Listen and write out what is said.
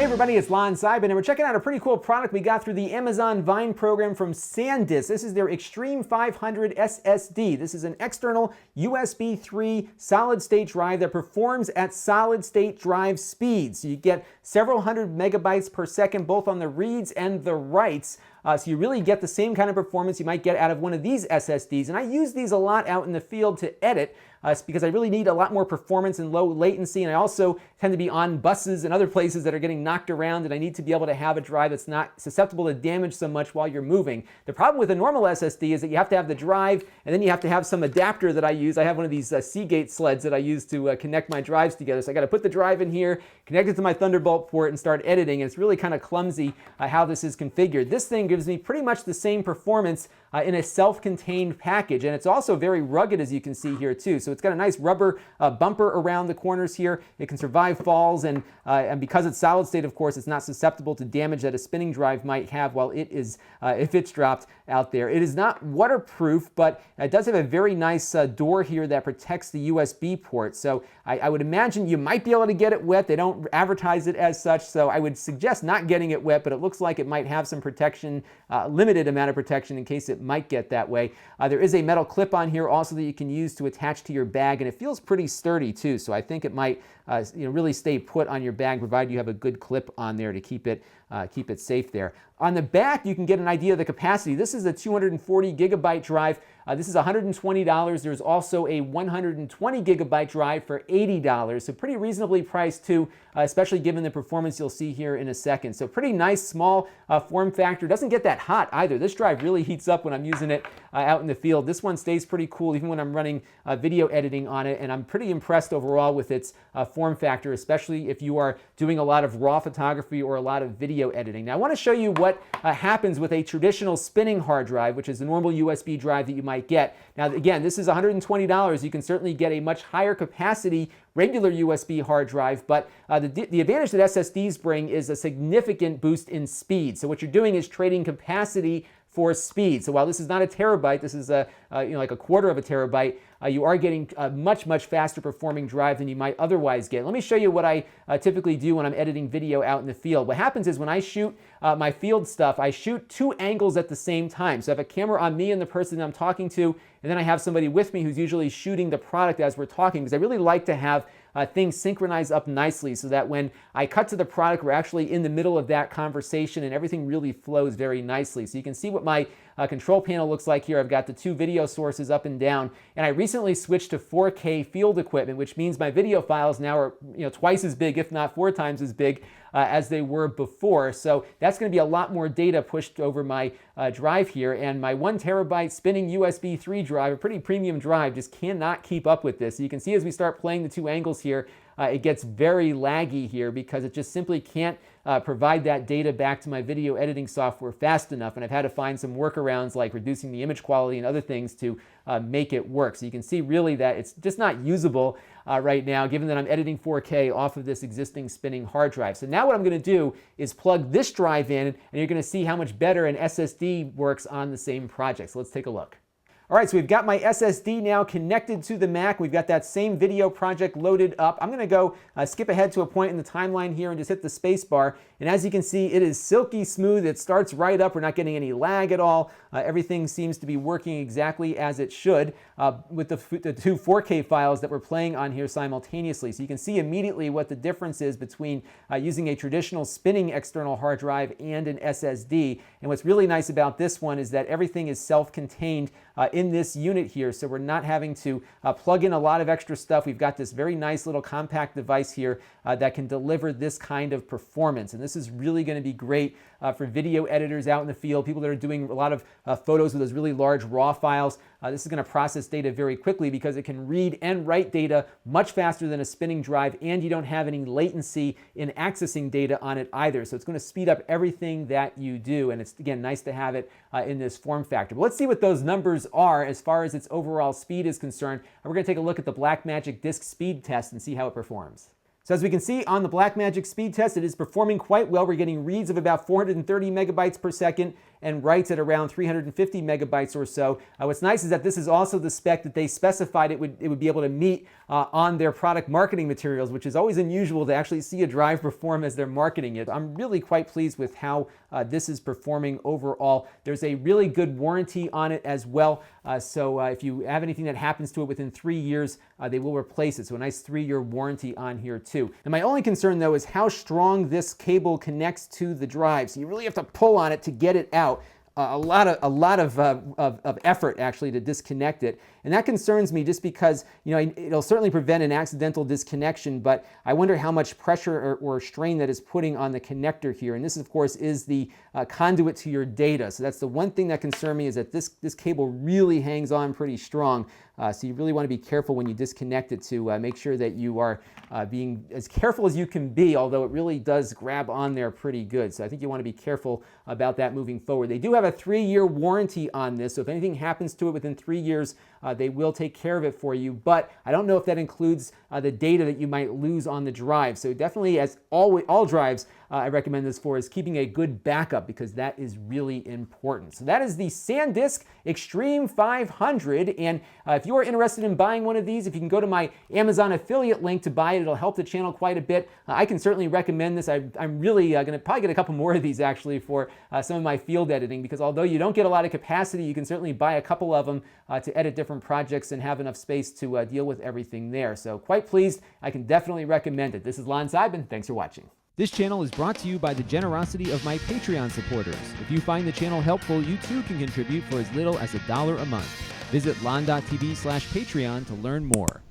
everybody, it's Lon.TV, and we're checking out a pretty cool product we got through the Amazon Vine program from SanDisk. This is their Extreme 500 SSD. This is an external USB 3 solid-state drive that performs at solid-state drive speeds. So you get several hundred megabytes per second, both on the reads and the writes. So you really get the same kind of performance you might get out of one of these SSDs. And I use these a lot out in the field to edit because I really need a lot more performance and low latency. And I also tend to be on buses and other places that are getting knocked around, and I need to be able to have a drive that's not susceptible to damage so much while you're moving. The problem with a normal SSD is that you have to have the drive, and then you have to have some adapter that I use. I have one of these Seagate sleds that I use to connect my drives together. So I got to put the drive in here, connect it to my Thunderbolt port, and start editing. And it's really kind of clumsy how this is configured. This thing gives me pretty much the same performance in a self-contained package, and it's also very rugged, as you can see here too. So it's got a nice rubber bumper around the corners here. It can survive falls, and because it's solid state, of course, it's not susceptible to damage that a spinning drive might have while it is, if it's dropped out there. It is not waterproof, but it does have a very nice door here that protects the USB port. So I would imagine you might be able to get it wet. They don't advertise it as such, so I would suggest not getting it wet, but it looks like it might have some protection, limited amount of protection in case it might get that way. There is a metal clip on here also that you can use to attach to your bag, and it feels pretty sturdy too, so I think it might really stay put on your bag, provided you have a good clip on there to keep it safe there. On the back, you can get an idea of the capacity. This is a 240 gigabyte drive. This is $120. There's also a 120 gigabyte drive for $80, so pretty reasonably priced too, especially given the performance you'll see here in a second. So pretty nice, small form factor. Doesn't get that hot either. This drive really heats up when I'm using it out in the field. This one stays pretty cool even when I'm running video editing on it, and I'm pretty impressed overall with its form factor, especially if you are doing a lot of raw photography or a lot of video editing. Now I want to show you what happens with a traditional spinning hard drive, which is the normal USB drive that you might get. Now again, this is $120. You can certainly get a much higher capacity regular USB hard drive, but the advantage that SSDs bring is a significant boost in speed. So what you're doing is trading capacity for speed. So while this is not a terabyte, this is like a quarter of a terabyte, you are getting a much faster performing drive than you might otherwise get. Let me show you what I typically do when I'm editing video out in the field. What happens is when I shoot my field stuff, I shoot two angles at the same time. So I have a camera on me and the person that I'm talking to, and then I have somebody with me who's usually shooting the product as we're talking, because I really like to have things synchronize up nicely so that when I cut to the product, we're actually in the middle of that conversation and everything really flows very nicely. So you can see what my control panel looks like here. I've got the two video sources up and down, and I recently switched to 4K field equipment, which means my video files now are twice as big, if not 4 times as big as they were before. So that's going to be a lot more data pushed over my drive here, and my 1 terabyte spinning USB 3 drive, a pretty premium drive, just cannot keep up with this. So you can see as we start playing the two angles here, it gets very laggy here because it just simply can't provide that data back to my video editing software fast enough, and I've had to find some workarounds like reducing the image quality and other things to make it work. So you can see really that it's just not usable right now, given that I'm editing 4K off of this existing spinning hard drive. So now what I'm going to do is plug this drive in, and you're going to see how much better an SSD works on the same project. So let's take a look. All right, so we've got my SSD now connected to the Mac. We've got that same video project loaded up. I'm going to go skip ahead to a point in the timeline here and just hit the space bar. And as you can see, it is silky smooth. It starts right up. We're not getting any lag at all. Everything seems to be working exactly as it should with the two 4K files that we're playing on here simultaneously. So you can see immediately what the difference is between using a traditional spinning external hard drive and an SSD. And what's really nice about this one is that everything is self-contained in this unit here, so we're not having to plug in a lot of extra stuff. We've got this very nice little compact device here that can deliver this kind of performance, and this is really going to be great for video editors out in the field, people that are doing a lot of photos with those really large raw files. This is going to process data very quickly because it can read and write data much faster than a spinning drive, and you don't have any latency in accessing data on it either. So it's going to speed up everything that you do, and it's, again, nice to have it in this form factor. But let's see what those numbers are as far as its overall speed is concerned. And we're going to take a look at the Blackmagic Disk Speed Test and see how it performs. So as we can see on the Blackmagic Speed Test, it is performing quite well. We're getting reads of about 430 megabytes per second and writes at around 350 megabytes or so. What's nice is that this is also the spec that they specified it would be able to meet on their product marketing materials, which is always unusual to actually see a drive perform as they're marketing it. I'm really quite pleased with how this is performing overall. There's a really good warranty on it as well. So if you have anything that happens to it within 3 years, they will replace it. So a nice 3-year warranty on here too. And my only concern though is how strong this cable connects to the drive. So you really have to pull on it to get it out. A lot of effort actually to disconnect it, and that concerns me just because it'll certainly prevent an accidental disconnection, but I wonder how much pressure or strain that is putting on the connector here. And this of course is the conduit to your data, so that's the one thing that concerns me, is that this cable really hangs on pretty strong. So you really want to be careful when you disconnect it to make sure that you are being as careful as you can be, although it really does grab on there pretty good. So I think you want to be careful about that moving forward. They do have a 3-year warranty on this, so if anything happens to it within 3 years, they will take care of it for you, but I don't know if that includes the data that you might lose on the drive. So definitely, as all drives, I recommend this for is keeping a good backup, because that is really important. So that is the SanDisk Extreme 500, and if you are interested in buying one of these, if you can go to my Amazon affiliate link to buy it, it'll help the channel quite a bit. I can certainly recommend this. I'm really going to probably get a couple more of these actually for some of my field editing, because although you don't get a lot of capacity, you can certainly buy a couple of them to edit different projects and have enough space to deal with everything there. So quite pleased. I can definitely recommend it. This is Lon.TV, and thanks for watching. This channel is brought to you by the generosity of my Patreon supporters. If you find the channel helpful, you too can contribute for as little as $1 a month. Visit Lon.TV/Patreon to learn more.